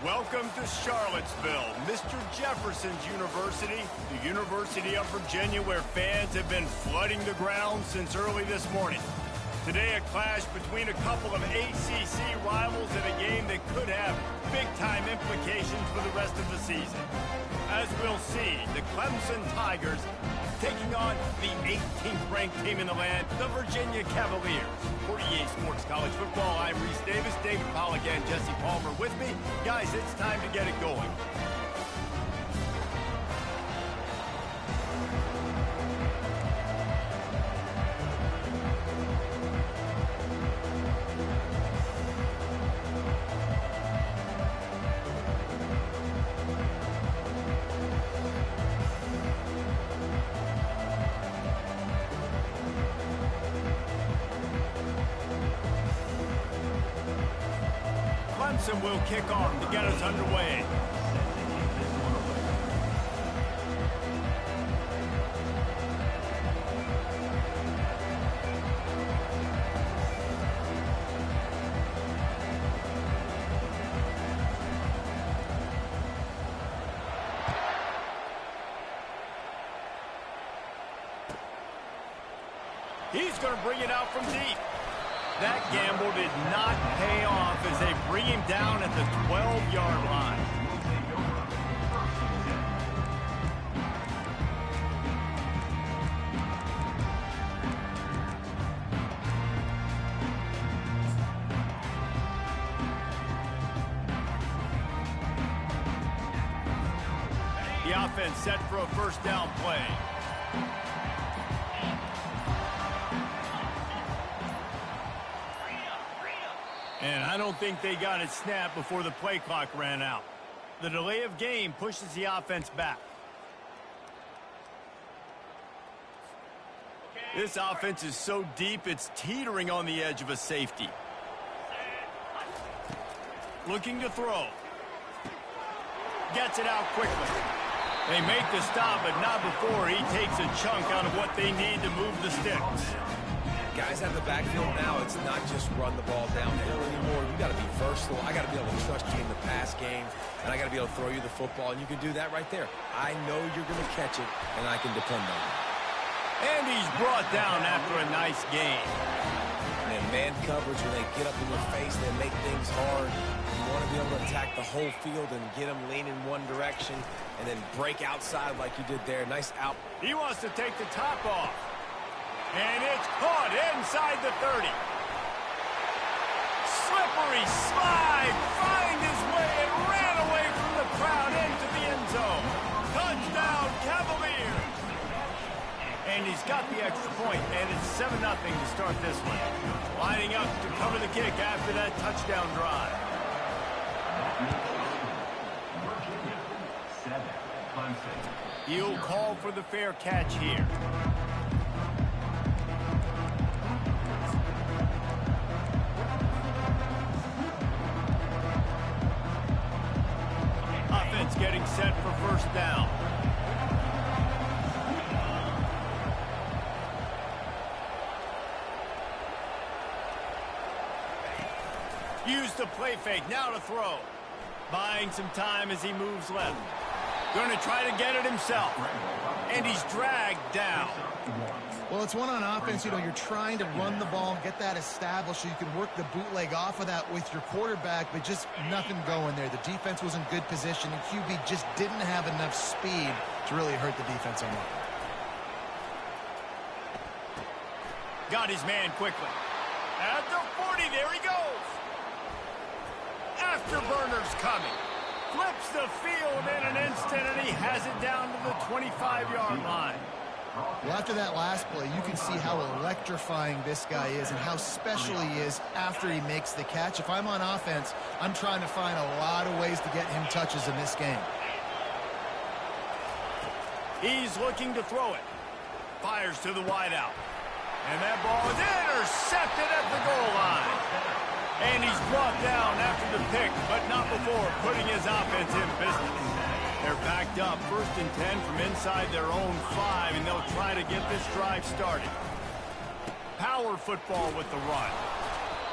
Welcome to Charlottesville, Mr. Jefferson's University, the University of Virginia, where fans have been flooding the ground since early this morning. Today, a clash between a couple of ACC rivals in a game that could have big-time implications for the rest of the season. As we'll see, the Clemson Tigers taking on the 18th ranked team in the land, the Virginia Cavaliers. For EA Sports College Football, I'm Reese Davis, David Pollack, and Jesse Palmer with me. Guys, it's time to get it going. Clemson will kick off to get us underway. He's going to bring it out from deep. That gamble did not pay off as they bring him down at the 12-yard line. The offense set for a first down play. And I don't think they got it snapped before the play clock ran out. The delay of game pushes the offense back. This offense is so deep, it's teetering on the edge of a safety. Looking to throw. Gets it out quickly. They make the stop, but not before he takes a chunk out of what they need to move the sticks. Guys have the backfield now. It's not just run the ball downhill anymore. You got to be versatile. I got to be able to trust you in the pass game, and I got to be able to throw you the football, and you can do that right there. I know you're going to catch it, and I can depend on it. And he's brought down after a nice gain. And man coverage, when they get up in your face, they make things hard. You want to be able to attack the whole field and get them leaning one direction, and then break outside like you did there. Nice out. He wants to take the top off. And it's caught inside the 30. Slippery slide, find his way and ran away from the crowd into the end zone. Touchdown, Cavaliers. And he's got the extra point, and it's 7-0 to start this one. Lining up to cover the kick after that touchdown drive. He'll call for the fair catch here. Getting set for first down. Use the play fake, now to throw. Buying some time as he moves left. Going to try to get it himself. And he's dragged down. Well, it's one on offense. You know, you're trying to run the ball and get that established so you can work the bootleg off of that with your quarterback, but just nothing going there. The defense was in good position, and QB just didn't have enough speed to really hurt the defensive line. Got his man quickly. At the 40, there he goes. Afterburner's coming. Flips the field in an instant, and he has it down to the 25-yard line. Well, after that last play, you can see how electrifying this guy is and how special he is after he makes the catch. If I'm on offense, I'm trying to find a lot of ways to get him touches in this game. He's looking to throw it. Fires to the wideout. And that ball is intercepted at the goal line. And he's brought down after the pick, but not before putting his offense in business. They're backed up, 1st and 10 from inside their own 5, and they'll try to get this drive started. Power football with the run.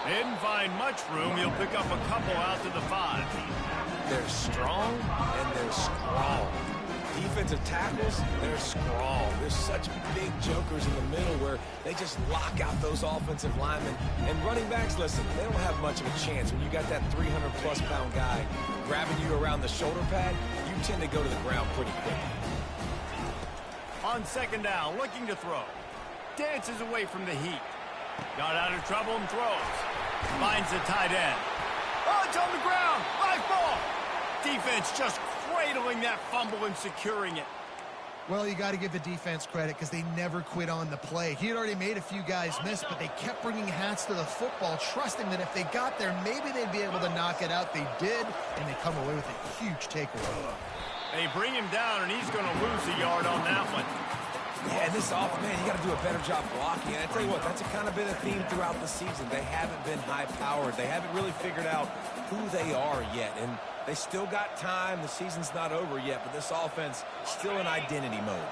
They didn't find much room. He'll pick up a couple out to the 5. They're strong, and they're strong. Defensive tackles, they're strong. There's such big jokers in the middle where they just lock out those offensive linemen. And running backs, listen, they don't have much of a chance. When you got that 300-plus pound guy grabbing you around the shoulder pad, you tend to go to the ground pretty quick. On second down, looking to throw. Dances away from the heat. Got out of trouble and throws. Finds the tight end. Oh, it's on the ground. Live ball. Defense just cradling that fumble and securing it. Well, you got to give the defense credit because they never quit on the play. He had already made a few guys miss, but they kept bringing hats to the football, trusting that if they got there, maybe they'd be able to knock it out. They did, and they come away with a huge takeaway. They bring him down, and he's going to lose a yard on that one. Yeah, this man, you got to do a better job blocking. And I tell you what, that's kind of been a theme throughout the season. They haven't been high-powered. They haven't really figured out who they are yet. And they still got time. The season's not over yet, but this offense still in identity mode.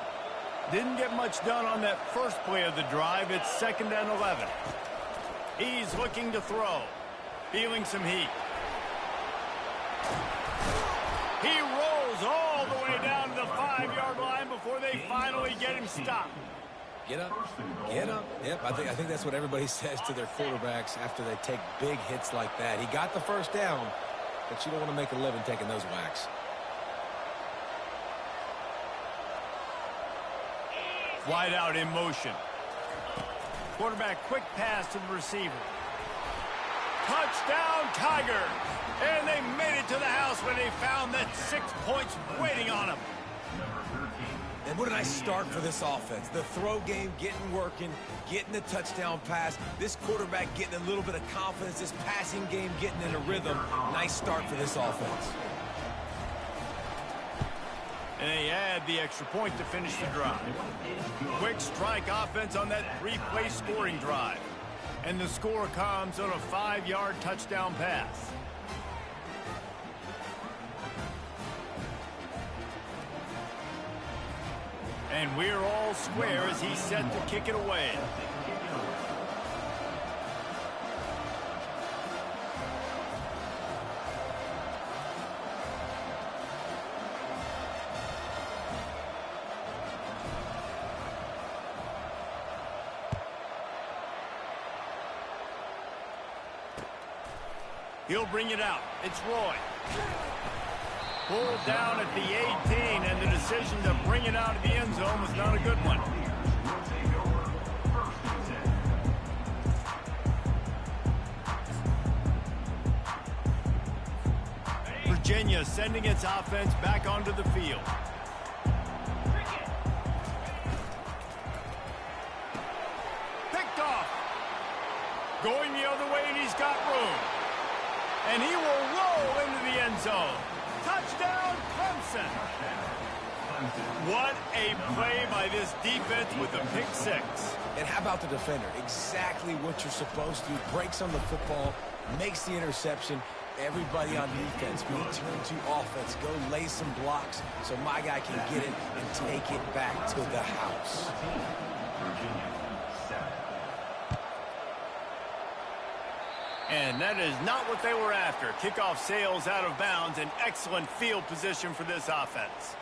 Didn't get much done on that first play of the drive. It's 2nd and 11. He's looking to throw. Feeling some heat. He rolls all the way down to the 5-yard line before they finally get him stopped. Get up, get up. Yep, I think that's what everybody says to their quarterbacks after they take big hits like that. He got the first down, but you don't want to make a living taking those whacks. Wide out in motion. Quarterback quick pass to the receiver. Touchdown, Tigers! And they made it to the house when they found that 6 points waiting on them. And what a nice start for this offense. The throw game getting working, getting the touchdown pass. This quarterback getting a little bit of confidence. This passing game getting in a rhythm. Nice start for this offense. And they add the extra point to finish the drive. Quick strike offense on that 3-play scoring drive. And the score comes on a 5-yard touchdown pass. And we're all square as he's set to kick it away. He'll bring it out. It's Roy. Pulled down at the 18, and the decision to bring it out of the end zone was not a good one. Virginia sending its offense back onto the field. Picked off. Going the other way, and he's got room. And he will roll into the end zone. Touchdown, Clemson. What a play by this defense with a pick six. And how about the defender? Exactly what you're supposed to do. Breaks on the football, makes the interception. Everybody on defense, return to offense. Go lay some blocks so my guy can get it and take it back to the house. And that is not what they were after. Kickoff sails out of bounds. An excellent field position for this offense.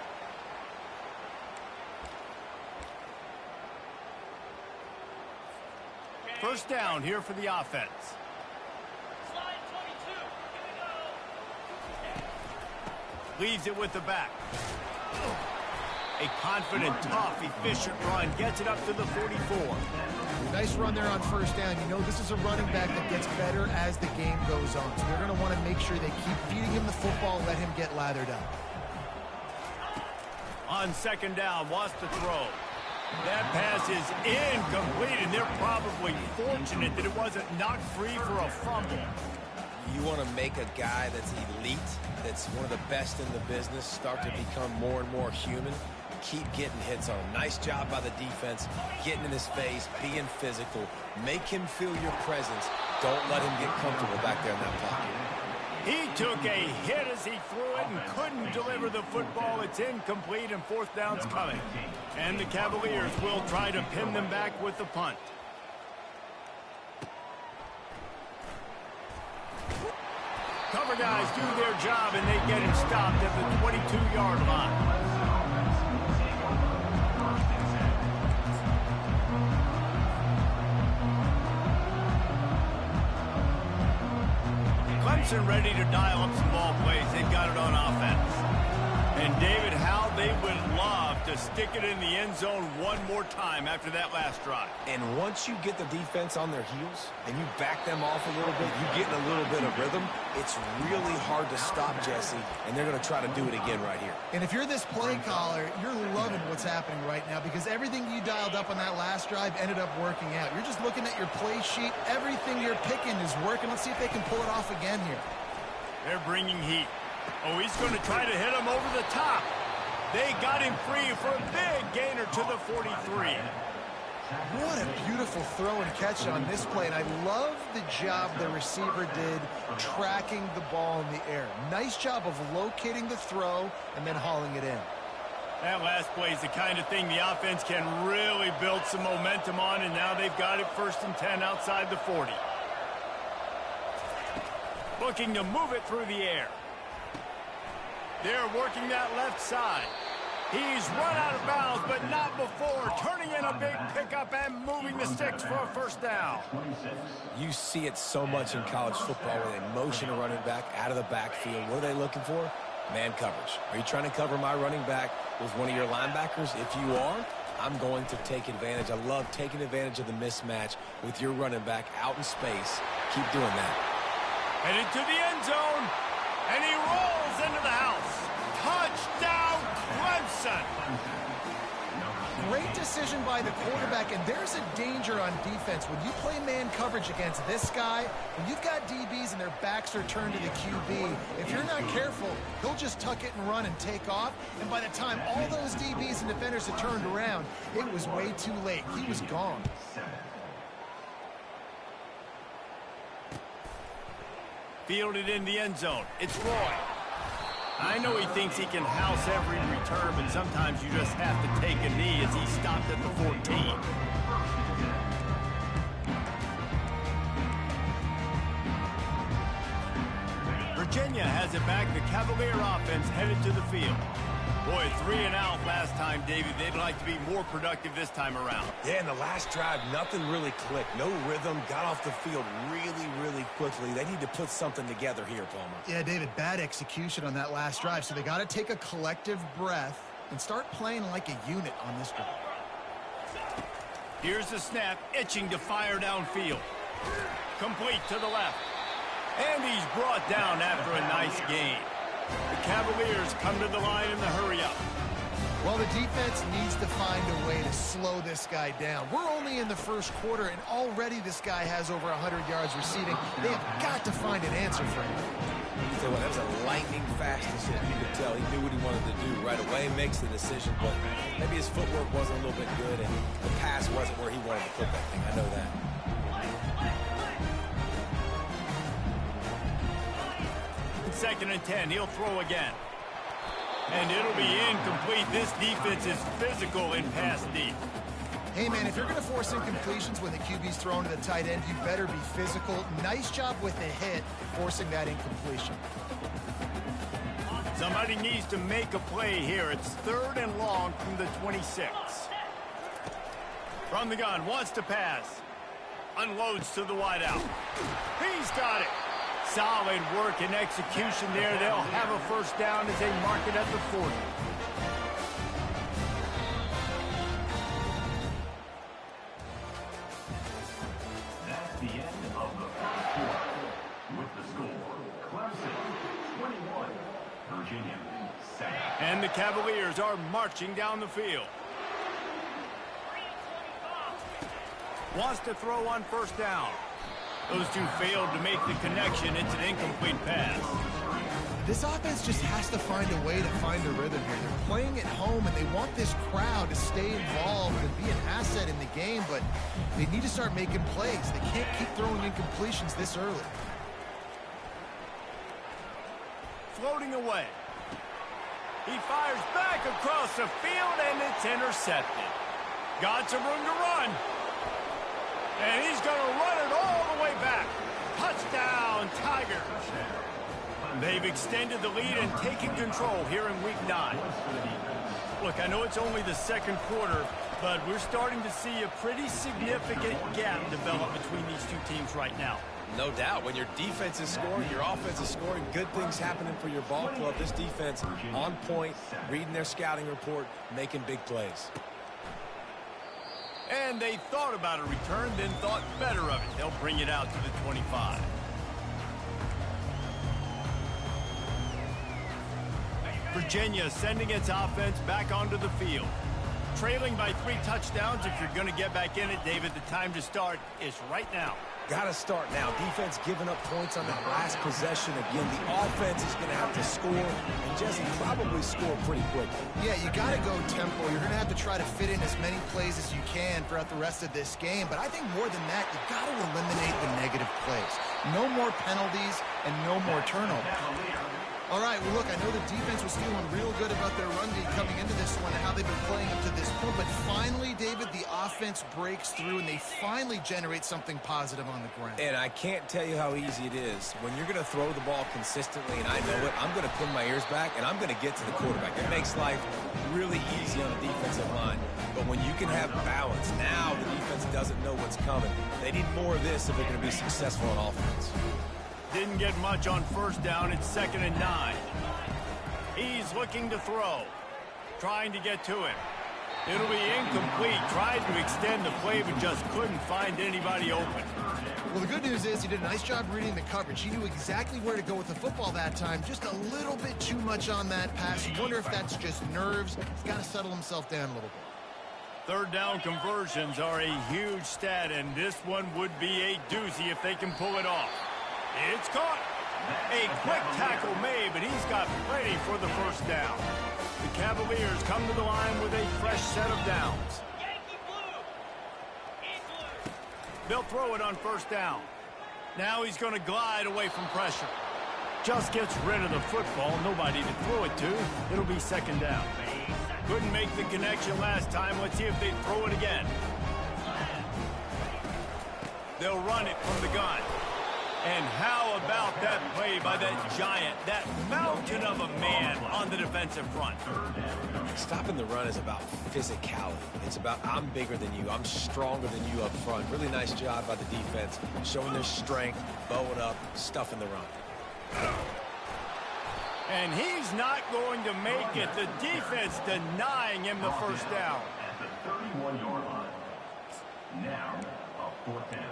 First down here for the offense. Leaves it with the back. A confident, tough, efficient run. Gets it up to the 44. Nice run there on first down. You know, this is a running back that gets better as the game goes on. So they're going to want to make sure they keep feeding him the football, let him get lathered up. On second down, wants to throw. That pass is incomplete, and they're probably fortunate that it wasn't knocked free for a fumble. You want to make a guy that's elite, that's one of the best in the business, start to become more and more human. Keep getting hits on him. Nice job by the defense, getting in his face, being physical. Make him feel your presence. Don't let him get comfortable back there in that pocket. He took a hit as he threw it and couldn't deliver the football. It's incomplete, and fourth down's coming. And the Cavaliers will try to pin them back with the punt. Cover guys do their job, and they get him stopped at the 22-yard line. Clemson ready to dial up some ball plays. They've got it on offense. And David, how they would love to stick it in the end zone one more time after that last drive. And once you get the defense on their heels and you back them off a little bit, you get in a little bit of rhythm, it's really hard to stop Jesse, and they're going to try to do it again right here. And if you're this play caller, you're loving what's happening right now because everything you dialed up on that last drive ended up working out. You're just looking at your play sheet. Everything you're picking is working. Let's see if they can pull it off again here. They're bringing heat. Oh, he's going to try to hit him over the top. They got him free for a big gainer to the 43. What a beautiful throw and catch on this play, and I love the job the receiver did tracking the ball in the air. Nice job of locating the throw and then hauling it in. That last play is the kind of thing the offense can really build some momentum on, and now they've got it 1st and 10 outside the 40. Looking to move it through the air. They're working that left side. He's run out of bounds, but not before. Turning in a big pickup and moving the sticks for a 1st down. You see it so much in college football where they motion a running back out of the backfield. What are they looking for? Man coverage. Are you trying to cover my running back with one of your linebackers? If you are, I'm going to take advantage. I love taking advantage of the mismatch with your running back out in space. Keep doing that. Headed to the end zone, and he rolls into the house. Touchdown, Clemson. Great decision by the quarterback, and there's a danger on defense. When you play man coverage against this guy, when you've got DBs and their backs are turned to the QB, if you're not careful, he'll just tuck it and run and take off, and by the time all those DBs and defenders had turned around, it was way too late. He was gone. Fielded in the end zone. It's Roy. I know he thinks he can house every return, but sometimes you just have to take a knee as he stopped at the 14. Virginia has it back. The Cavalier offense headed to the field. Boy, 3 and out last time, David. They'd like to be more productive this time around. Yeah, in the last drive, nothing really clicked. No rhythm. Got off the field really, really quickly. They need to put something together here, Palmer. Yeah, David, bad execution on that last drive, so they got to take a collective breath and start playing like a unit on this drive. Here's the snap, itching to fire downfield. Complete to the left. And he's brought down after a nice gain. The Cavaliers come to the line in the hurry-up. Well, the defense needs to find a way to slow this guy down. We're only in the 1st quarter, and already this guy has over 100 yards receiving. They have got to find an answer for him. So that was a lightning-fast decision. You could tell he knew what he wanted to do right away, makes the decision, but maybe his footwork wasn't a little bit good, and the pass wasn't where he wanted to put that thing. I know that. 2nd and 10. He'll throw again. And it'll be incomplete. This defense is physical in pass deep. Hey, man, if you're going to force incompletions when the QB's thrown to the tight end, you better be physical. Nice job with the hit, forcing that incompletion. Somebody needs to make a play here. It's 3rd and long from the 26. From the gun, wants to pass. Unloads to the wideout. He's got it. Solid work and execution there. They'll have a 1st down as they mark it at the 40. That's the end of the 1st quarter. With the score, Clemson 21, Virginia 7. And the Cavaliers are marching down the field. Wants to throw on 1st down. Those two failed to make the connection. It's an incomplete pass. This offense just has to find a way to find a rhythm here. They're playing at home, and they want this crowd to stay involved and be an asset in the game, but they need to start making plays. They can't keep throwing incompletions this early. Floating away. He fires back across the field, and it's intercepted. Got some room to run. And he's going to run it all the way back. Touchdown, Tigers. They've extended the lead and taken control here in Week 9. Look, I know it's only the second quarter, but we're starting to see a pretty significant gap develop between these two teams right now. No doubt. When your defense is scoring, your offense is scoring, good things happening for your ball club. This defense on point, reading their scouting report, making big plays. And they thought about a return, then thought better of it. They'll bring it out to the 25. Virginia sending its offense back onto the field. Trailing by 3 touchdowns. If you're going to get back in it, David, the time to start is right now. Got to start now. Defense giving up points on that last possession. Again, the offense is going to have to score, and Jesse probably score pretty quickly. Yeah, you got to go tempo. You're going to have to try to fit in as many plays as you can throughout the rest of this game. But I think more than that, you got to eliminate the negative plays. No more penalties and no more turnovers. All right, well, look, I know the defense was feeling real good about their run D coming into this one and how they've been playing up to this point. But finally, David, the offense breaks through and they finally generate something positive on the ground. And I can't tell you how easy it is. When you're going to throw the ball consistently, and I know it, I'm going to pin my ears back, and I'm going to get to the quarterback. It makes life really easy on the defensive line. But when you can have balance, now the defense doesn't know what's coming. They need more of this if they're going to be successful on offense. Didn't get much on first down. It's 2nd and 9. He's looking to throw. Trying to get to him. It'll be incomplete. Tried to extend the play, but just couldn't find anybody open. Well, the good news is he did a nice job reading the coverage. He knew exactly where to go with the football that time. Just a little bit too much on that pass. You wonder if that's just nerves. He's got to settle himself down a little bit. 3rd down conversions are a huge stat, and this one would be a doozy if they can pull it off. It's caught. A quick tackle made, but he's got plenty for the first down. The Cavaliers come to the line with a fresh set of downs. They'll throw it on first down. Now he's going to glide away from pressure. Just gets rid of the football. Nobody to throw it to. It'll be 2nd down. Couldn't make the connection last time. Let's see if they throw it again. They'll run it from the gun. And how about that play by that giant, that mountain of a man on the defensive front? Stopping the run is about physicality. It's about I'm bigger than you, I'm stronger than you up front. Really nice job by the defense, showing their strength, bowing up, stuffing the run. And he's not going to make it. The defense denying him the first down. At the 31-yard line. Now, a 4th down.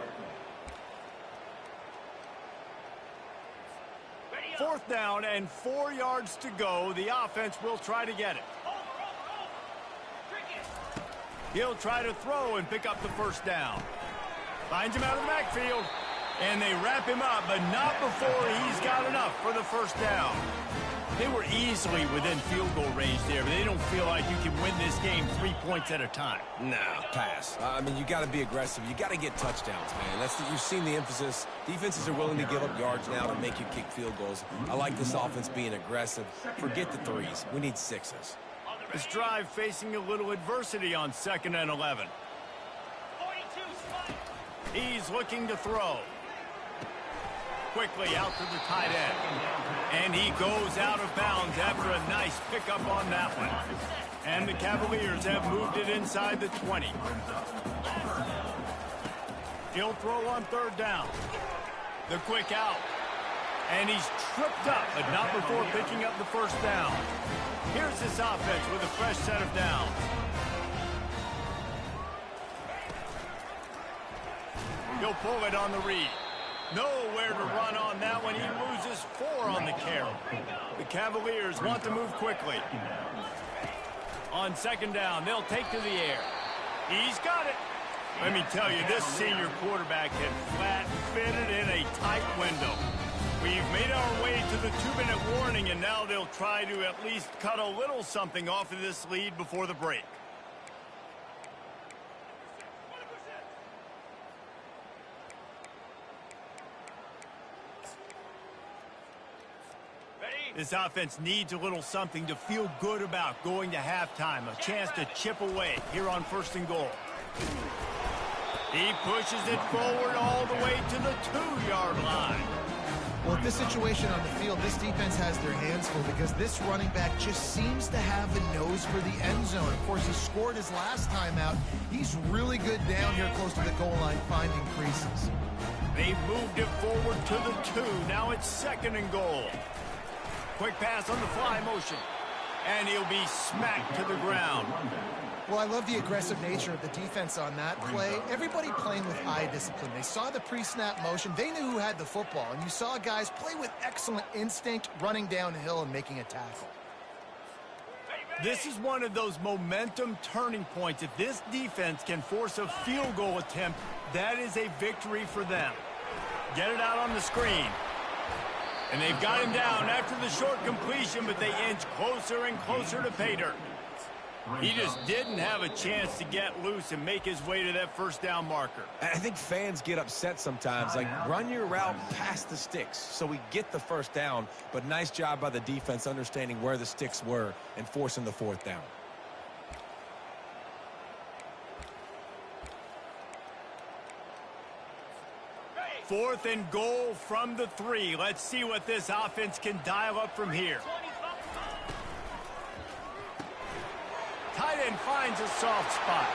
4th down and 4 yards to go. The offense will try to get it. He'll try to throw and pick up the first down. Finds him out of the backfield. And they wrap him up, but not before he's got enough for the first down. They were easily within field goal range there, but they don't feel like you can win this game 3 points at a time. No, pass. I mean, you got to be aggressive. You got to get touchdowns, man. You've seen the emphasis. Defenses are willing to give up yards now to make you kick field goals. I like this offense being aggressive. Forget the 3s. We need 6s. This drive facing a little adversity on 2nd and 11. He's looking to throw. Quickly out to the tight end. And he goes out of bounds after a nice pickup on that one. And the Cavaliers have moved it inside the 20. He'll throw on 3rd down. The quick out. And he's tripped up, but not before picking up the first down. Here's this offense with a fresh set of downs. He'll pull it on the read. Nowhere to run on that one. He loses 4 on the carry. The Cavaliers want to move quickly. On 2nd down, they'll take to the air. He's got it. Let me tell you, this senior quarterback had flat fitted in a tight window. We've made our way to the 2-minute warning, and now they'll try to at least cut a little something off of this lead before the break. This offense needs a little something to feel good about going to halftime. A chance to chip away here on 1st and goal. He pushes it forward all the way to the 2-yard line. Well, at this situation on the field, this defense has their hands full because this running back just seems to have a nose for the end zone. Of course, he scored his last time out. He's really good down here close to the goal line finding creases. They moved it forward to the 2. Now it's 2nd and goal. Quick pass on the fly motion. And he'll be smacked to the ground. Well, I love the aggressive nature of the defense on that play. Everybody playing with eye discipline. They saw the pre-snap motion. They knew who had the football. And you saw guys play with excellent instinct, running downhill and making a tackle. This is one of those momentum turning points. If this defense can force a field goal attempt, that is a victory for them. Get it out on the screen. And they've got him down after the short completion, but they inch closer and closer to pay dirt. He just didn't have a chance to get loose and make his way to that first down marker. I think fans get upset sometimes. Like, run your route past the sticks so we get the first down. But nice job by the defense understanding where the sticks were and forcing the 4th down. Fourth and goal from the 3. Let's see what this offense can dial up from here. Tight end finds a soft spot.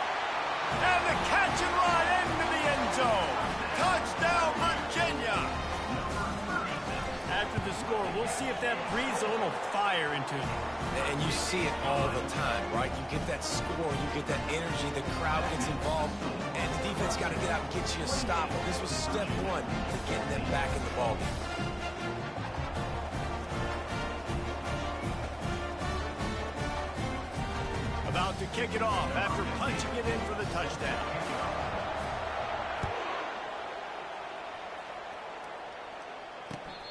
And the catch and run into the end zone. Touchdown, Virginia. After the score, we'll see if that breathes a little fire into them. And you see it all the time, right? You get that score, you get that energy, the crowd gets involved, and the defense got to get out and get you a stop. But this was step 1 to getting them back in the ballgame. About to kick it off after punching it in for the touchdown.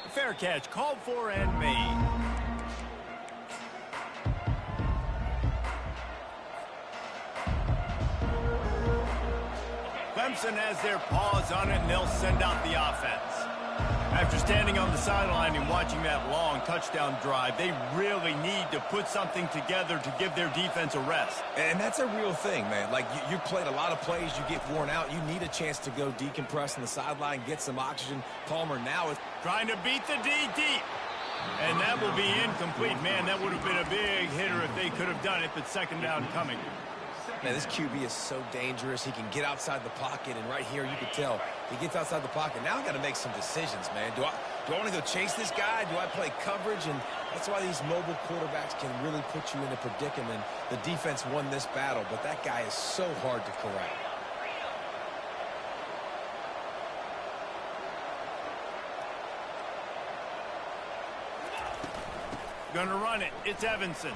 Fair catch called for and made. Clemson has their paws on it, and they'll send out the offense. After standing on the sideline and watching that long touchdown drive, they really need to put something together to give their defense a rest. And that's a real thing, man. Like, you played a lot of plays, you get worn out. You need a chance to go decompress on the sideline, get some oxygen. Palmer now is trying to beat the D deep. And that will be incomplete. Man, that would have been a big hitter if they could have done it, but 2nd down coming. Man, this QB is so dangerous. He can get outside the pocket, and right here you can tell he gets outside the pocket. Now I got to make some decisions, man. Do I want to go chase this guy? Do I play coverage? And that's why these mobile quarterbacks can really put you in a predicament. The defense won this battle, but that guy is so hard to corral. Gonna run it. It's Evanson.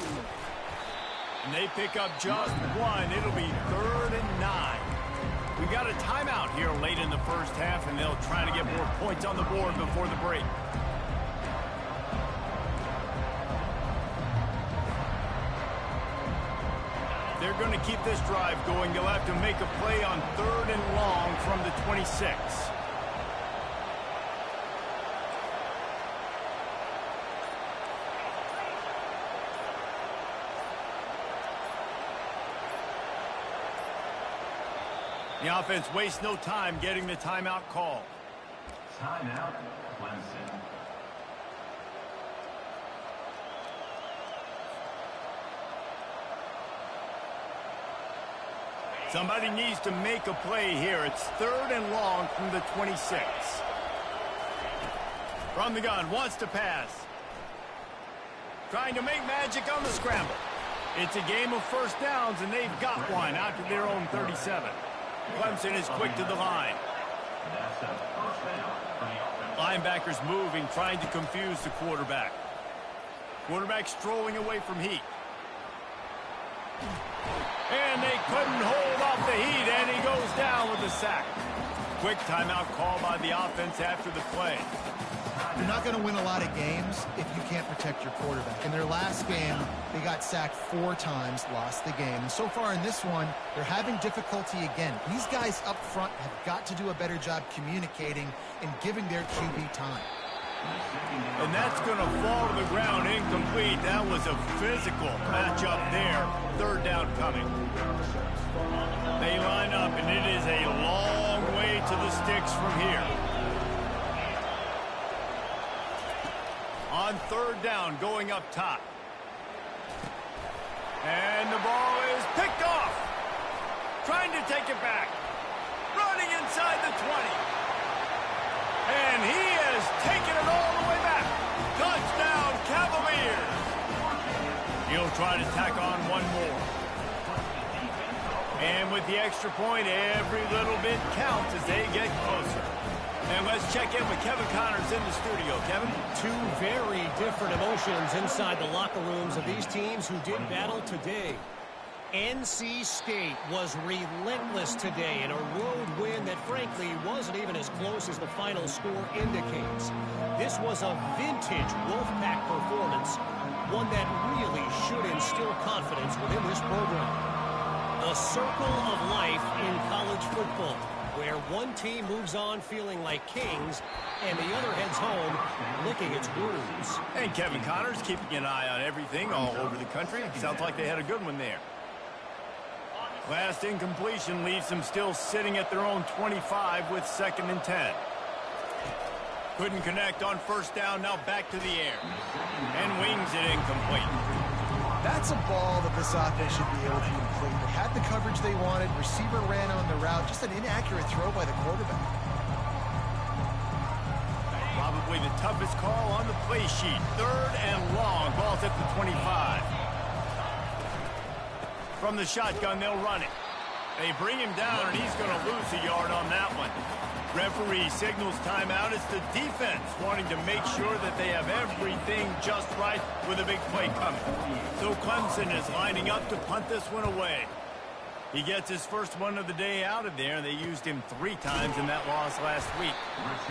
And they pick up just 1. It'll be 3rd and 9. We've got a timeout here late in the first half, and they'll try to get more points on the board before the break. They're going to keep this drive going. They'll have to make a play on 3rd and long from the 26. The offense wastes no time getting the timeout call. Timeout, Clemson. Somebody needs to make a play here. It's 3rd and long from the 26. From the gun, wants to pass. Trying to make magic on the scramble. It's a game of first downs, and they've got one out to their own 37. Clemson is quick to the line. Linebackers moving, trying to confuse the quarterback. Quarterback strolling away from heat. And they couldn't hold off the heat, and he goes down with a sack. Quick timeout call by the offense after the play. You're not going to win a lot of games if you can't protect your quarterback. In their last game, they got sacked 4 times, lost the game. And so far in this one, they're having difficulty again. These guys up front have got to do a better job communicating and giving their QB time. And that's going to fall to the ground incomplete. That was a physical matchup there. 3rd down coming. They line up, and it is a long way to the sticks from here. On third down, going up top. And the ball is picked off. Trying to take it back. Running inside the 20. And he has taken it all the way back. Touchdown, Cavaliers. He'll try to tack on one more. And with the extra point, every little bit counts as they get closer. And let's check in with Kevin Connors in the studio. Kevin? Two very different emotions inside the locker rooms of these teams who did battle today. NC State was relentless today in a road win that frankly wasn't even as close as the final score indicates. This was a vintage Wolfpack performance, one that really should instill confidence within this program. A circle of life in college football, where one team moves on feeling like kings and the other heads home licking its wounds. And Kevin Connors keeping an eye on everything all over the country. Sounds like they had a good one there. Last incompletion leaves them still sitting at their own 25 with 2nd and 10. Couldn't connect on first down, now back to the air. And wings it incomplete. That's a ball that this offense should be able to complete. They had the coverage they wanted. Receiver ran on the route. Just an inaccurate throw by the quarterback. Probably the toughest call on the play sheet. 3rd and long. Ball's at the 25. From the shotgun, they'll run it. They bring him down, and he's going to lose a yard on that one. Referee signals timeout. It's the defense wanting to make sure that they have everything just right with a big play coming. So Clemson is lining up to punt this one away. He gets his first one of the day out of there. They used him 3 times in that loss last week.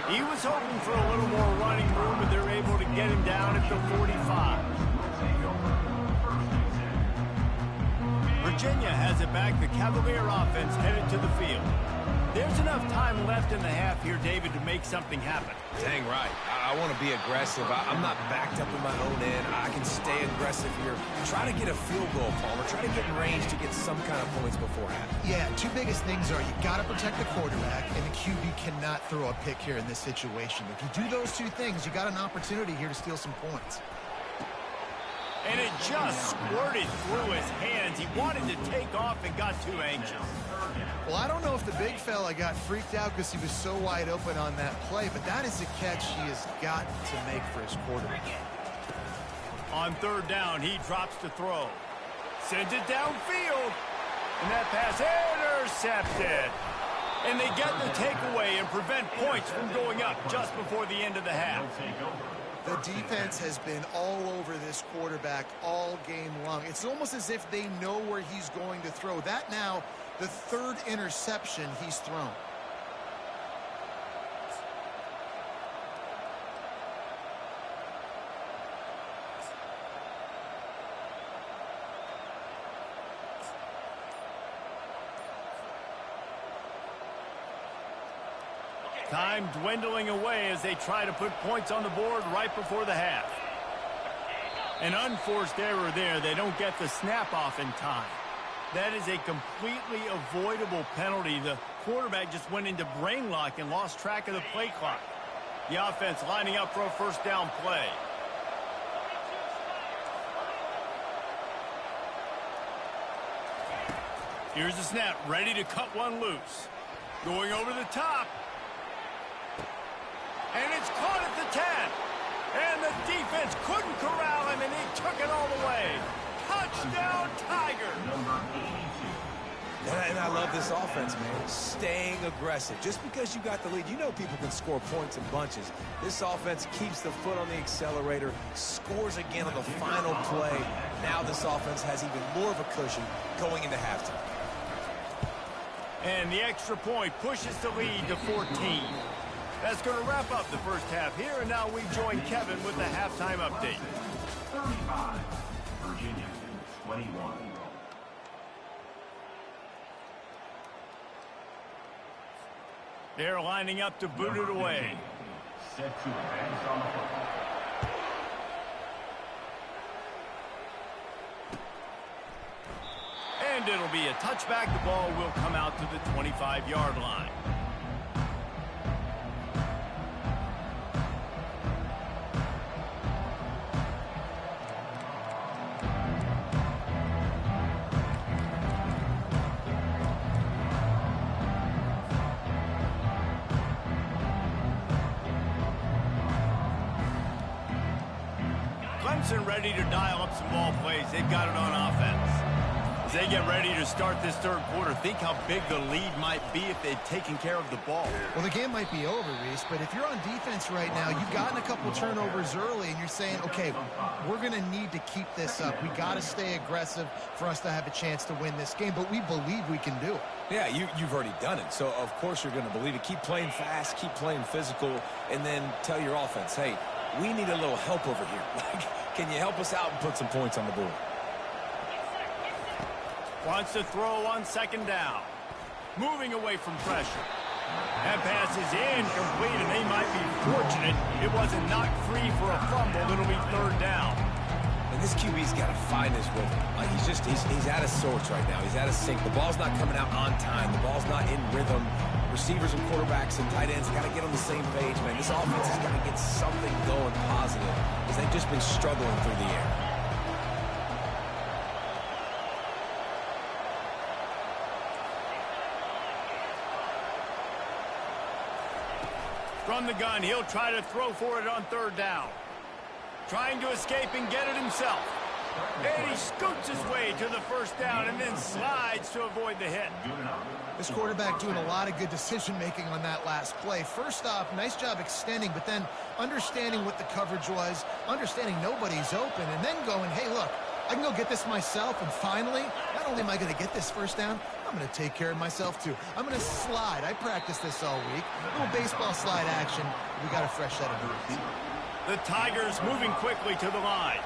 He was hoping for a little more running room, but they're able to get him down at the 45. Virginia has it back. The Cavalier offense headed to the field. There's enough time left in the half here, David, to make something happen. Dang right. I want to be aggressive. I'm not backed up in my own end. I can stay aggressive here. Try to get a field goal, Palmer. Try to get in range to get some kind of points before half. Yeah, 2 biggest things are you got to protect the quarterback, and the QB cannot throw a pick here in this situation. If you do those 2 things, you got an opportunity here to steal some points. And it just squirted through his hands. He wanted to take off and got too anxious. Well, I don't know if the big fella got freaked out because he was so wide open on that play, but that is a catch he has got to make for his quarterback. On 3rd down, he drops to throw. Sends it downfield. And that pass intercepted. And they get the takeaway and prevent points from going up just before the end of the half. The defense has been all over this quarterback all game long. It's almost as if they know where he's going to throw. That now, the 3rd interception he's thrown. Time dwindling away as they try to put points on the board right before the half. An unforced error there. They don't get the snap off in time. That is a completely avoidable penalty. The quarterback just went into brain lock and lost track of the play clock. The offense lining up for a first down play. Here's the snap, ready to cut one loose. Going over the top. And it's caught at the 10. And the defense couldn't corral him, and he took it all the way. Touchdown, Tigers. And I love this offense, man. Staying aggressive. Just because you got the lead, you know people can score points in bunches. This offense keeps the foot on the accelerator, scores again on the final play. Now this offense has even more of a cushion going into halftime. And the extra point pushes the lead to 14. That's going to wrap up the first half here, and now we join Kevin with the halftime update. 35, Virginia, 21. They're lining up to boot it away. Set to advance on the football. And it'll be a touchback. The ball will come out to the 25-yard line. Clemson ready to dial up some ball plays. They've got it on offense. As they get ready to start this third quarter, think how big the lead might be if they'd taken care of the ball. Well, the game might be over, Reese, but if you're on defense right now, you've gotten a couple turnovers early, and you're saying, okay, we're going to need to keep this up. We got to stay aggressive for us to have a chance to win this game, but we believe we can do it. Yeah, you've already done it, so of course you're going to believe it. Keep playing fast, keep playing physical, and then tell your offense, hey, we need a little help over here. Like, can you help us out and put some points on the board? Wants to throw on second down. Moving away from pressure. That pass is incomplete, and they might be fortunate it wasn't knocked free for a fumble. It'll be third down. And this QB's got to find his rhythm. Like he's out of sorts right now. He's out of sync. The ball's not coming out on time. The ball's not in rhythm. Receivers and quarterbacks and tight ends got to get on the same page, man. This offense has got to get something going positive because they've just been struggling through the air. From the gun, he'll try to throw for it on third down. Trying to escape and get it himself. And he scoots his way to the first down and then slides to avoid the hit. This quarterback doing a lot of good decision-making on that last play. First off, nice job extending, but then understanding what the coverage was, understanding nobody's open, and then going, hey, look, I can go get this myself, and finally, not only am I going to get this first down, I'm going to take care of myself, too. I'm going to slide. I practiced this all week. A little baseball slide action. We got a fresh set of moves. The Tigers moving quickly to the line.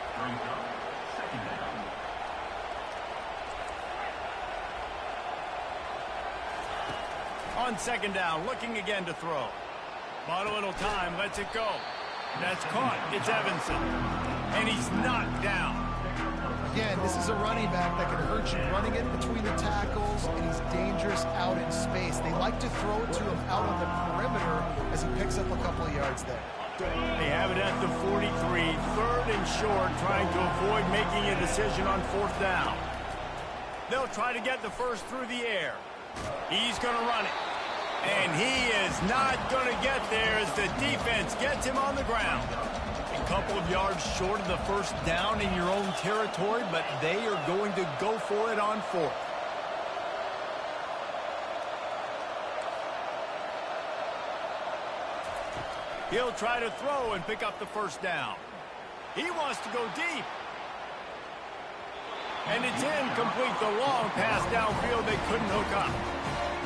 On second down, looking again to throw. Bought a little time, lets it go. That's caught. It's Evanson. And he's knocked down. Again, this is a running back that can hurt you running it between the tackles, and he's dangerous out in space. They like to throw it to him out on the perimeter as he picks up a couple of yards there. They have it at the 43, third and short, trying to avoid making a decision on fourth down. They'll try to get the first through the air. He's going to run it. And he is not going to get there as the defense gets him on the ground. A couple of yards short of the first down in your own territory, but they are going to go for it on fourth. He'll try to throw and pick up the first down. He wants to go deep. And it's incomplete. The long pass downfield, they couldn't hook up.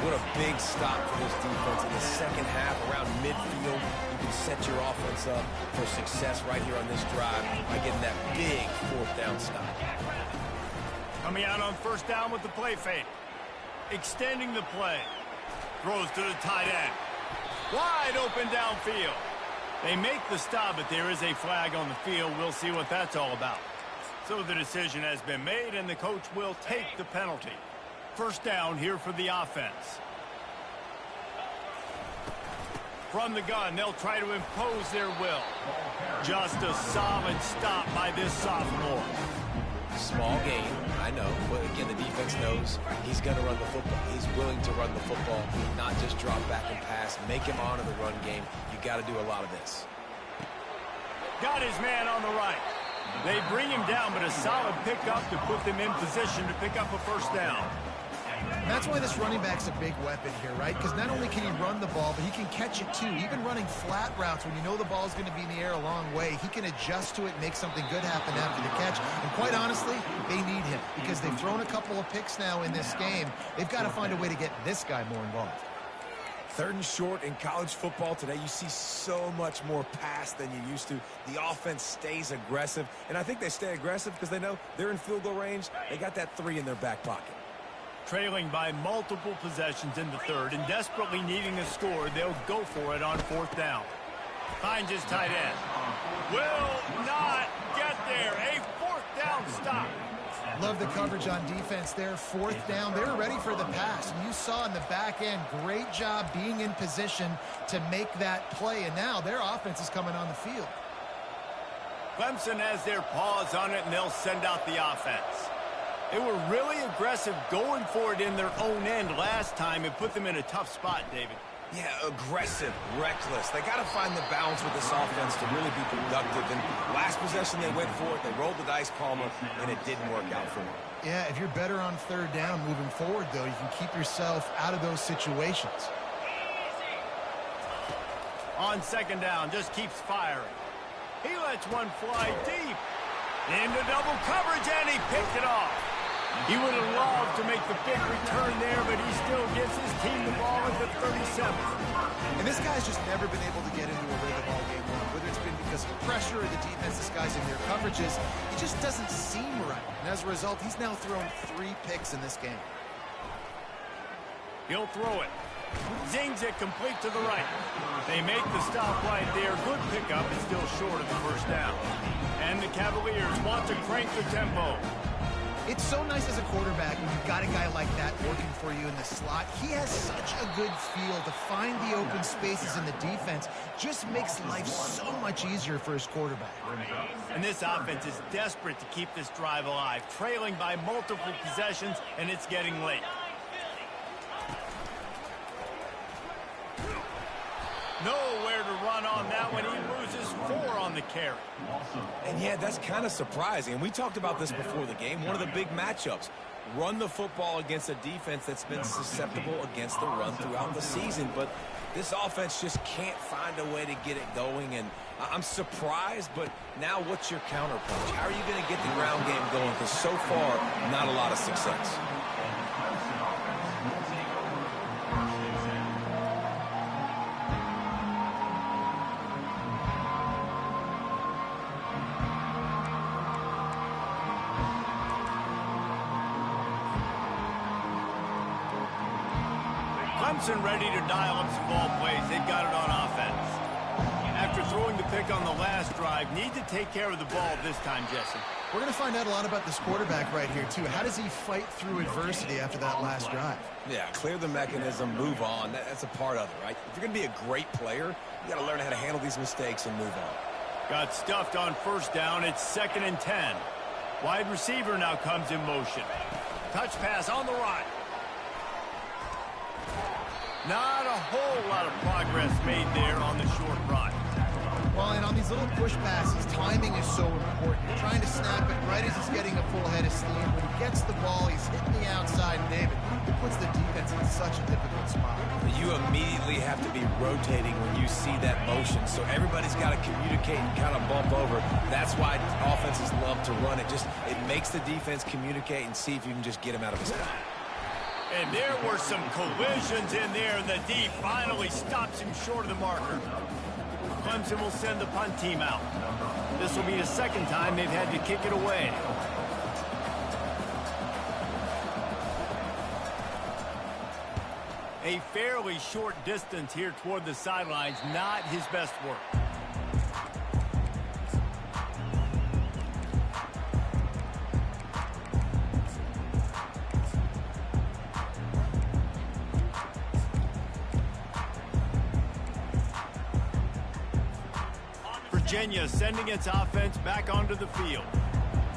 What a big stop for this defense in the second half around midfield. You can set your offense up for success right here on this drive by getting that big fourth down stop. Coming out on first down with the play fake. Extending the play. Throws to the tight end. Wide open downfield. They make the stop, but there is a flag on the field. We'll see what that's all about. So the decision has been made, and the coach will take the penalty. First down here for the offense. From the gun, they'll try to impose their will. Just a solid stop by this sophomore. Small game, I know, but again, the defense knows he's going to run the football. He's willing to run the football, not just drop back and pass, make him honor the run game. You got to do a lot of this. Got his man on the right. They bring him down, but a solid pickup to put them in position to pick up a first down. And that's why this running back's a big weapon here, right? Because not only can he run the ball, but he can catch it too. Even running flat routes when you know the ball's going to be in the air a long way, he can adjust to it and make something good happen after the catch. And quite honestly, they need him because they've thrown a couple of picks now in this game. They've got to find a way to get this guy more involved. Third and short in college football today, you see so much more pass than you used to. The offense stays aggressive, and I think they stay aggressive because they know they're in field goal range. They got that 3 in their back pocket. Trailing by multiple possessions in the third and desperately needing a score, they'll go for it on fourth down. Finds his tight end. Will not get there. A fourth down stop. Love the coverage on defense there. Fourth down. They were ready for the pass. And you saw in the back end, great job being in position to make that play. And now their offense is coming on the field. Clemson has their paws on it, and they'll send out the offense. They were really aggressive going for it in their own end last time. It put them in a tough spot, David. Yeah, aggressive, reckless. They got to find the balance with this offense to really be productive. And last possession they went for it. They rolled the dice, Palmer, and it didn't work out for them. Yeah, if you're better on third down moving forward, though, you can keep yourself out of those situations. On second down, just keeps firing. He lets one fly deep. Into double coverage, and he picked it off. He would have loved to make the big return there, but he still gives his team the ball at the 37. And this guy's just never been able to get into a rhythm all game long, whether it's been because of pressure or the defense disguising their coverages. He just doesn't seem right. And as a result, he's now thrown 3 picks in this game. He'll throw it. Zings it complete to the right. They make the stop right there. Good pickup, and still short of the first down. And the Cavaliers want to crank the tempo. It's so nice as a quarterback when you've got a guy like that working for you in the slot. He has such a good feel to find the open spaces in the defense. Just makes life so much easier for his quarterback. And this offense is desperate to keep this drive alive, trailing by multiple possessions, and it's getting late. Nowhere to run on that one. He loses 4 on the carry. And yeah, that's kind of surprising. And we talked about this before the game. One of the big matchups. Run the football against a defense that's been susceptible against the run throughout the season. But this offense just can't find a way to get it going. And I'm surprised, but now what's your counterpunch? How are you going to get the ground game going? Because so far, not a lot of success. Clemson ready to dial up some ball plays. They've got it on offense. After throwing the pick on the last drive, need to take care of the ball this time, Jesse. We're going to find out a lot about this quarterback right here, too. How does he fight through adversity after that last drive? Yeah, clear the mechanism, move on. That's a part of it, right? If you're going to be a great player, you got to learn how to handle these mistakes and move on. Got stuffed on first down. It's 2nd and 10. Wide receiver now comes in motion. Touch pass on the right. Not a whole lot of progress made there on the short run. Well, and on these little push passes, timing is so important. You're trying to snap it right as he's getting a full head of steam. When he gets the ball, he's hitting the outside, and David, it puts the defense in such a difficult spot. You immediately have to be rotating when you see that motion, so everybody's got to communicate and kind of bump over. That's why offenses love to run it. It makes the defense communicate and see if you can just get him out of his spot. And there were some collisions in there, and the D finally stops him short of the marker. Clemson will send the punt team out. This will be the second time they've had to kick it away. A fairly short distance here toward the sidelines, not his best work. Virginia sending its offense back onto the field.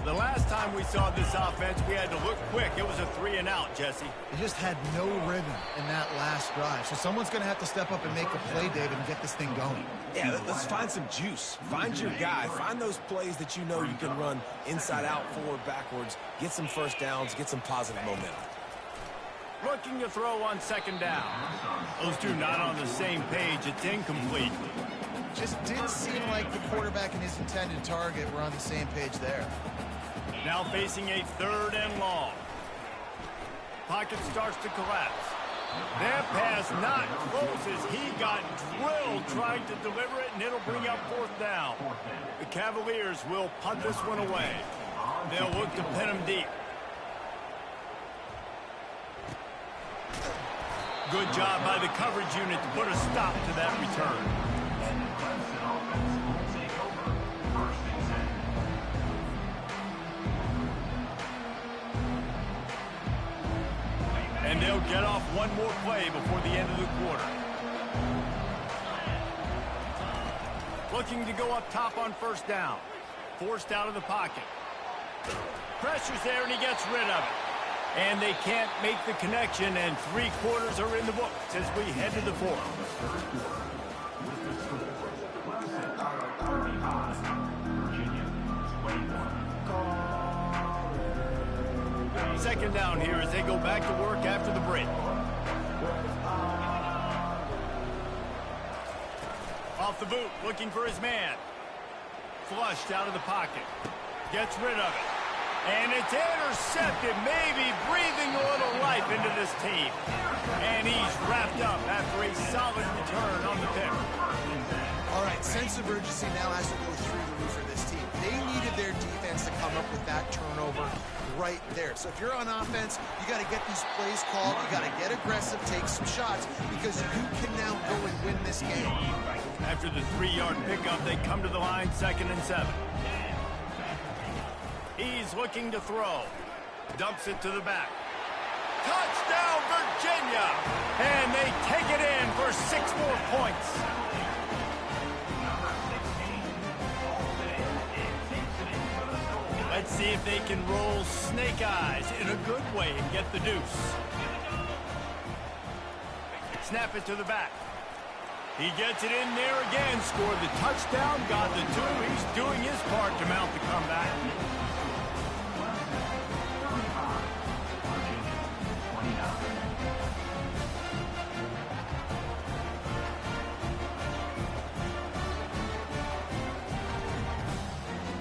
The last time we saw this offense, we had to look quick. It was a 3-and-out, Jesse. They just had no rhythm in that last drive. So someone's going to have to step up and make a play, David, and get this thing going. Yeah, let's find some juice. Find your guy. Find those plays that you know you can run inside out, forward, backwards. Get some first downs. Get some positive momentum. Looking to throw on 2nd down. Those two not on the same page. It's incomplete. Just didn't seem like the quarterback and his intended target were on the same page there. Now facing a 3rd and long. Pocket starts to collapse. That pass not close as he got drilled trying to deliver it, and it'll bring up 4th down. The Cavaliers will punt this one away. They'll look to pin him deep. Good job by the coverage unit to put a stop to that return. And they'll get off one more play before the end of the quarter. Looking to go up top on 1st down. Forced out of the pocket. Pressure's there, and he gets rid of it. And they can't make the connection, and 3 quarters are in the books as we head to the 4th. Second down here as they go back to work after the break. Off the boot, looking for his man. Flushed out of the pocket. Gets rid of it. And it's intercepted, maybe breathing a little life into this team. And he's wrapped up after a solid return on the pick. All right, sense of urgency now has to go through the roof for this team. They needed their defense to come up with that turnover right there. So if you're on offense, you got to get these plays called. You got to get aggressive, take some shots, because you can now go and win this game. After the 3-yard pickup, they come to the line, 2nd and 7. He's looking to throw. Dumps it to the back. Touchdown, Virginia! And they take it in for 6 more points. Let's see if they can roll snake eyes in a good way and get the deuce. Snap it to the back. He gets it in there again, scored the touchdown, got the 2. He's doing his part to mount the comeback.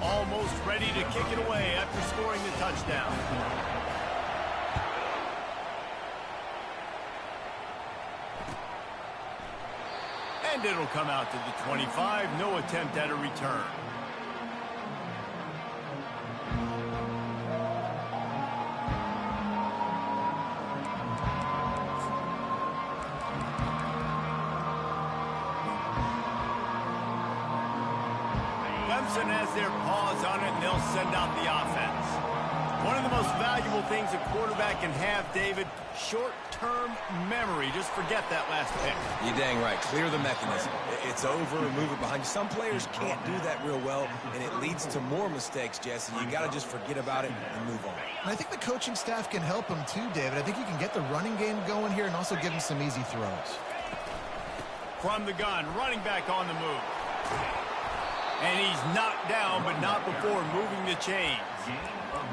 Almost ready to kick it away after scoring the touchdown. And it'll come out to the 25. No attempt at a return. Clemson has their paws on it, and they'll send out the offense. One of the most valuable things a quarterback can have, David, short-term memory. Just forget that last pick. You're dang right. Clear the mechanism. It's over, move it behind you. Some players can't do that real well, and it leads to more mistakes, Jesse. You got to just forget about it and move on. And I think the coaching staff can help him too, David. I think you can get the running game going here and also give him some easy throws. From the gun, running back on the move. And he's knocked down, but not before moving the chains.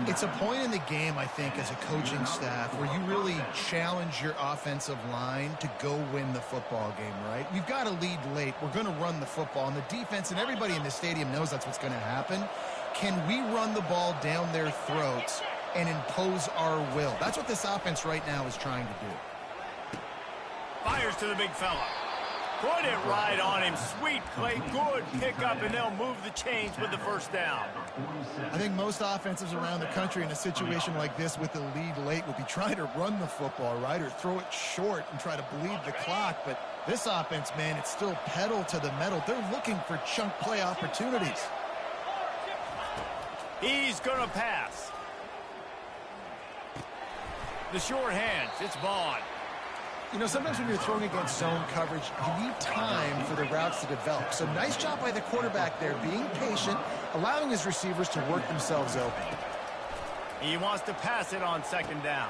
It's a point in the game, I think, as a coaching staff where you really challenge your offensive line to go win the football game, right? We've got to lead late. We're going to run the football. And the defense and everybody in the stadium knows that's what's going to happen. Can we run the ball down their throats and impose our will? That's what this offense right now is trying to do. Fires to the big fella. Put it right on him. Sweet play, good pickup, and they'll move the chains with the first down. I think most offenses around the country in a situation like this with the lead late will be trying to run the football, right, or throw it short and try to bleed the clock. But this offense, man, it's still pedal to the metal. They're looking for chunk play opportunities. He's going to pass. The short hands. It's Vaughn. You know, sometimes when you're throwing against zone coverage, you need time for the routes to develop. So nice job by the quarterback there, being patient, allowing his receivers to work themselves open. He wants to pass it on second down.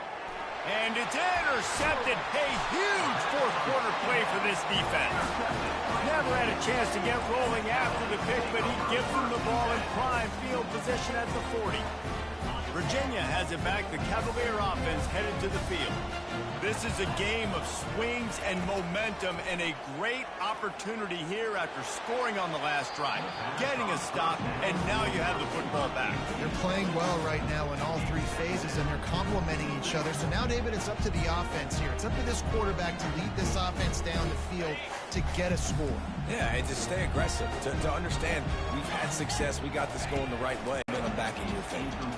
And it's intercepted. A huge fourth-quarter play for this defense. Never had a chance to get rolling after the pick, but he gives them the ball in prime field position at the 40. Virginia has it back. The Cavalier offense headed to the field. This is a game of swings and momentum, and a great opportunity here after scoring on the last drive, getting a stop, and now you have the football back. They're playing well right now in all 3 phases, and they're complementing each other. So now, David, it's up to the offense here. It's up to this quarterback to lead this offense down the field to get a score. Yeah, and to stay aggressive, to understand we've had success, we got this going the right way, and I'm back in your favor.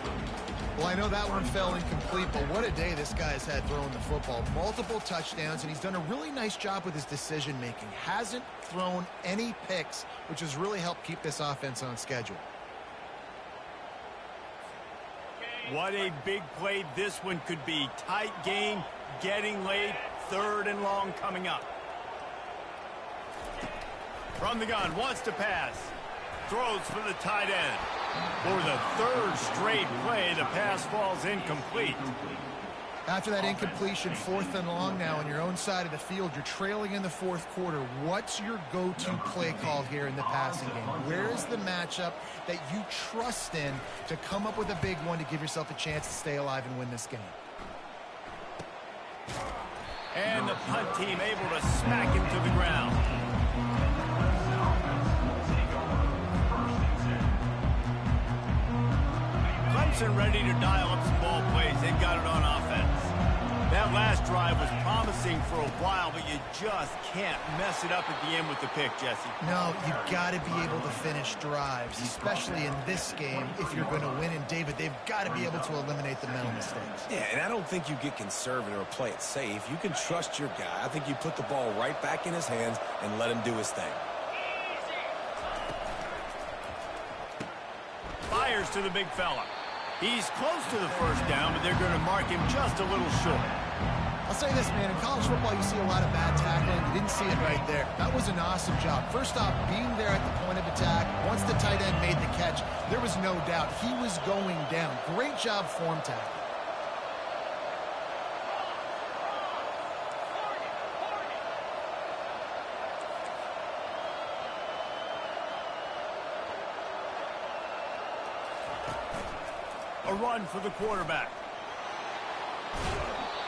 Well, I know that one fell incomplete, but what a day this guy's had throwing the football. Multiple touchdowns, and he's done a really nice job with his decision-making. Hasn't thrown any picks, which has really helped keep this offense on schedule. What a big play this one could be. Tight game, getting late, 3rd and long coming up. From the gun, wants to pass. Throws for the tight end. For the 3rd straight play, the pass falls incomplete. After that incompletion, 4th and long now on your own side of the field, you're trailing in the 4th quarter. What's your go-to play call here in the passing game? Where is the matchup that you trust in to come up with a big one to give yourself a chance to stay alive and win this game? And the punt team able to smack him to the ground. Clemson ready to dial up some ball plays. They've got it on offense. That last drive was promising for a while, but you just can't mess it up at the end with the pick, Jesse. No, you've got to be able to finish drives, especially in this game. If you're going to win, and David, they've got to be able to eliminate the mental mistakes. Yeah, and I don't think you get conservative or play it safe. You can trust your guy. I think you put the ball right back in his hands and let him do his thing. Fires to the big fella. He's close to the first down, but they're going to mark him just a little short. I'll say this, man. In college football, you see a lot of bad tackling. You didn't see it right there. That was an awesome job. First off, being there at the point of attack. Once the tight end made the catch, there was no doubt he was going down. Great job form tackle. A run for the quarterback.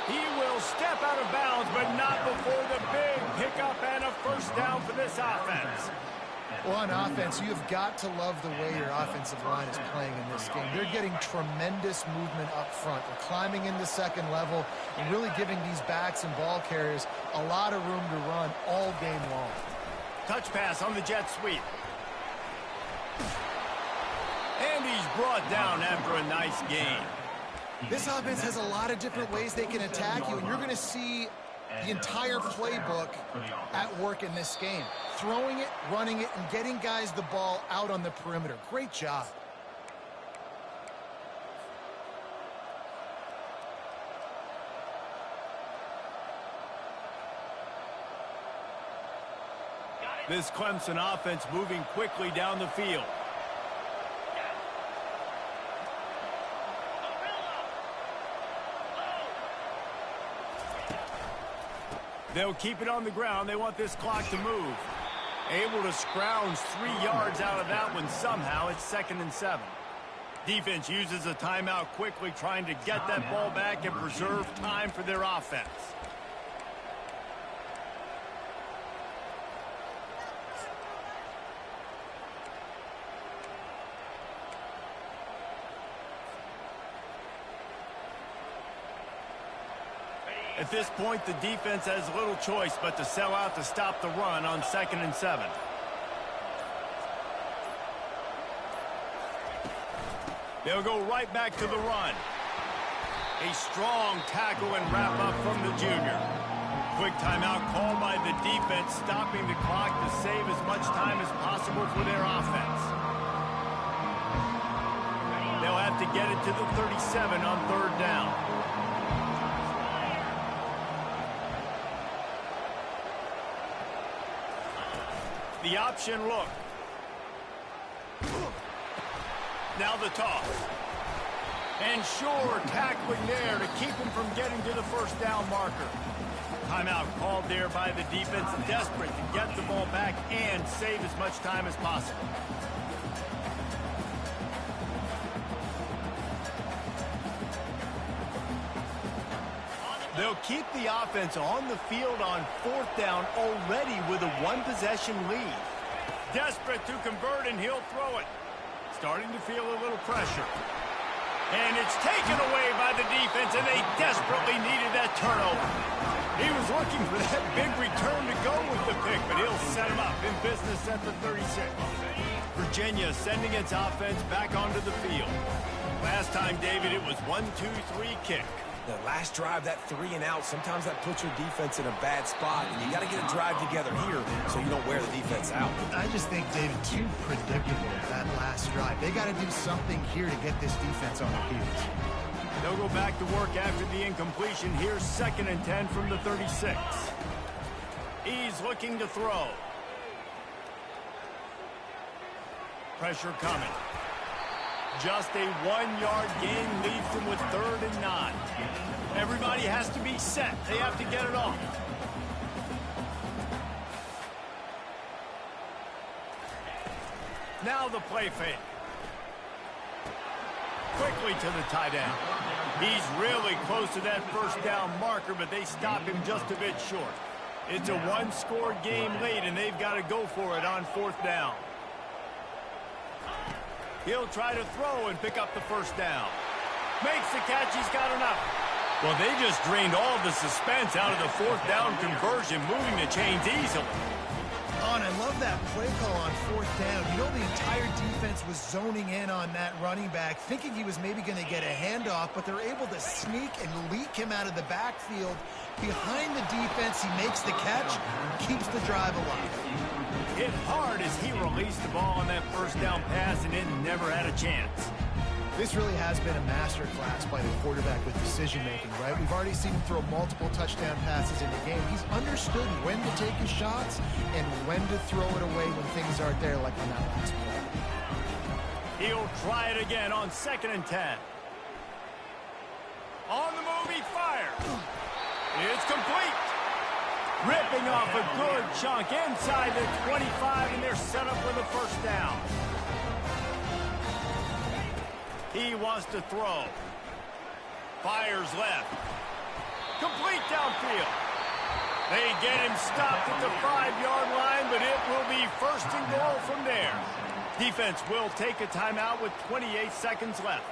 He will step out of bounds, but not before the big pickup and a first down for this offense. Well, on offense, you have got to love the way your offensive line is playing in this game. They're getting tremendous movement up front. They're climbing into second level and really giving these backs and ball carriers a lot of room to run all game long. Touch pass on the jet sweep. And he's brought down after a nice gain. This offense has a lot of different ways they can attack you, and you're going to see the entire playbook at work in this game. Throwing it, running it, and getting guys the ball out on the perimeter. Great job. This Clemson offense moving quickly down the field. They'll keep it on the ground. They want this clock to move. Able to scrounge 3 yards out of that one somehow. It's 2nd and 7. Defense uses a timeout quickly, trying to get that ball back and preserve time for their offense. At this point, the defense has little choice but to sell out to stop the run on 2nd and 7. They'll go right back to the run. A strong tackle and wrap up from the junior. Quick timeout called by the defense, stopping the clock to save as much time as possible for their offense. They'll have to get it to the 37 on 3rd down. The option look. Now the toss. And sure, tackling there to keep him from getting to the first down marker. Timeout called there by the defense, desperate to get the ball back and save as much time as possible. They'll keep the offense on the field on 4th down already with a 1-possession lead. Desperate to convert, and he'll throw it. Starting to feel a little pressure. And it's taken away by the defense, and they desperately needed that turnover. He was looking for that big return to go with the pick, but he'll set him up in business at the 36. Virginia sending its offense back onto the field. Last time, David, it was 1-2-3 kick. The last drive, that 3 and out, sometimes that puts your defense in a bad spot, and you got to get a drive together here so you don't wear the defense out. I just think, David, too predictable, that last drive. They got to do something here to get this defense on their heels. They'll go back to work after the incompletion. Here's 2nd and 10 from the 36. He's looking to throw. Pressure coming. Just a 1-yard gain leaves them with 3rd and 9. Everybody has to be set. They have to get it off. Now the play fake. Quickly to the tight end. He's really close to that first down marker, but they stop him just a bit short. It's a 1-score game late, and they've got to go for it on 4th down. He'll try to throw and pick up the first down. Makes the catch. He's got enough. Well, they just drained all the suspense out of the 4th down conversion, moving the chains easily. Oh, and I love that play call on 4th down. You know, the entire defense was zoning in on that running back, thinking he was maybe going to get a handoff, but they're able to sneak and leak him out of the backfield. Behind the defense, he makes the catch, keeps the drive alive. Hit hard as he released the ball on that first down pass, and it never had a chance. This really has been a masterclass by the quarterback with decision-making, right? We've already seen him throw multiple touchdown passes in the game. He's understood when to take his shots and when to throw it away when things aren't there, like on that last play. He'll try it again on 2nd and 10. On the move, he fires. It's complete. Ripping off a good chunk inside the 25, and they're set up with a first down. He wants to throw. Fires left. Complete downfield. They get him stopped at the 5-yard line, but it will be 1st and goal from there. Defense will take a timeout with 28 seconds left.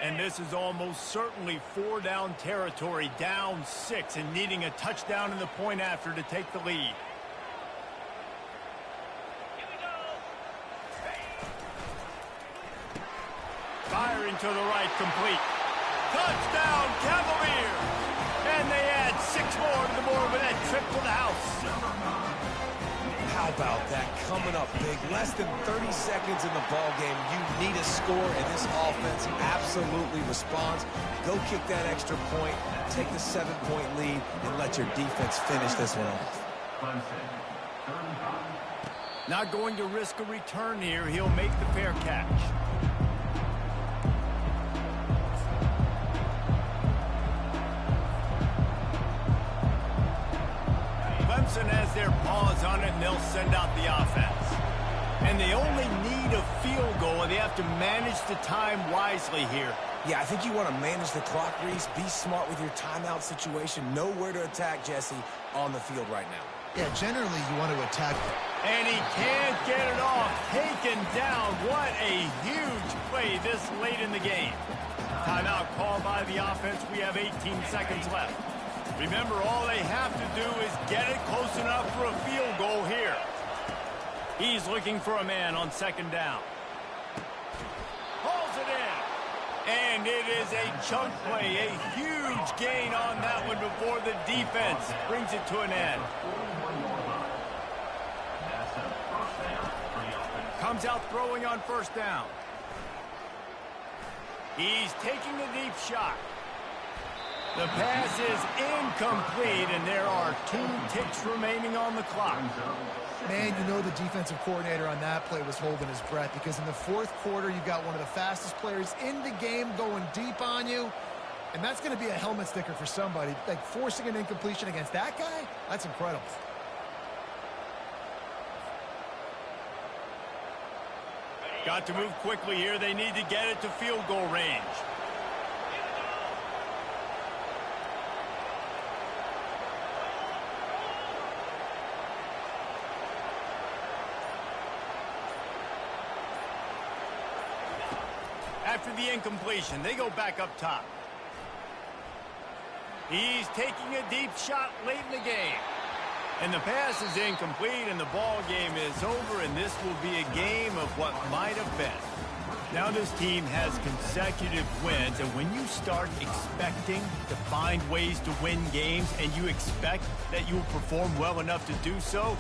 And this is almost certainly 4-down territory, down 6, and needing a touchdown in the point after to take the lead. Firing to the right, complete. Touchdown, Cavaliers! And they add 6 more to the board with that trip to the house. How about that? Coming up big. Less than 30 seconds in the ball game. You need a score, and this offense absolutely responds. Go kick that extra point, take the 7-point lead, and let your defense finish this one off. Not going to risk a return here. He'll make the fair catch. Clemson has their paws on it, and they'll send out the offense. And they only need a field goal, and they have to manage the time wisely here. Yeah, I think you want to manage the clock, Reese. Be smart with your timeout situation. Know where to attack, Jesse, on the field right now. Yeah, generally you want to attack it. And he can't get it off. Taken down. What a huge play this late in the game. Timeout called by the offense. We have 18 seconds left. Remember, all they have to do is get it close enough for a field goal here. He's looking for a man on 2nd down. Hauls it in. And it is a chunk play, a huge gain on that one before the defense brings it to an end. Comes out throwing on 1st down. He's taking a deep shot. The pass is incomplete, and there are 2 ticks remaining on the clock. Man, you know the defensive coordinator on that play was holding his breath, because in the 4th quarter, you've got one of the fastest players in the game going deep on you, and that's going to be a helmet sticker for somebody. Like, forcing an incompletion against that guy, that's incredible. Got to move quickly here. They need to get it to field goal range. After the incompletion, they go back up top. He's taking a deep shot late in the game. And the pass is incomplete, and the ball game is over, and this will be a game of what might have been. Now this team has consecutive wins, and when you start expecting to find ways to win games and you expect that you will perform well enough to do so,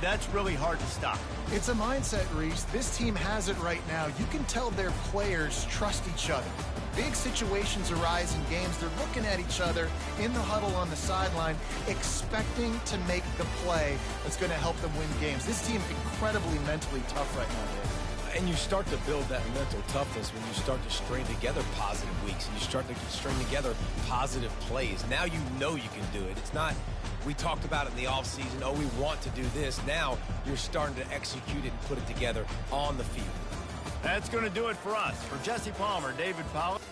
that's really hard to stop. It's a mindset, Reese. This team has it right now. You can tell their players trust each other. Big situations arise in games. They're looking at each other in the huddle on the sideline, expecting to make the play that's going to help them win games. This team incredibly mentally tough right now, Dave. And you start to build that mental toughness when you start to string together positive weeks and you start to string together positive plays. Now you know you can do it. It's not, we talked about it in the offseason, oh, we want to do this. Now you're starting to execute it and put it together on the field. That's going to do it for us. For Jesse Palmer, David Pollack.